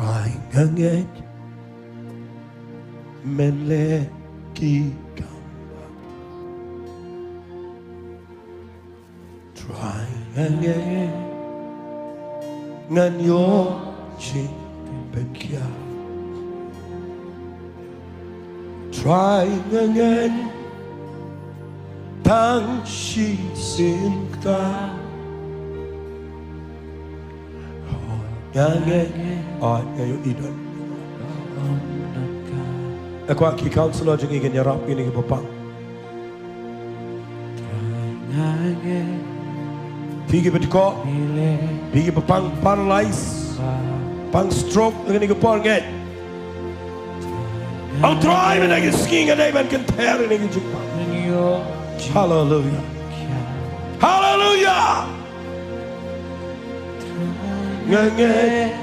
Trai Ngeit Meleki Kambah. Trai Ngeit Nganyo Ching Bekia. Trai Ngeit Tang Shi Sinta. Ngeit ngayon idol. Ako ang ki-counselor dyan ingin nyarap ini kipapang. Pigi ko, pigi papang paralyze, pang stroke ng kipapang ngeit. Ang try man ang skiing and ay man compare ng kipapang. Hallelujah. Hallelujah. Ngeit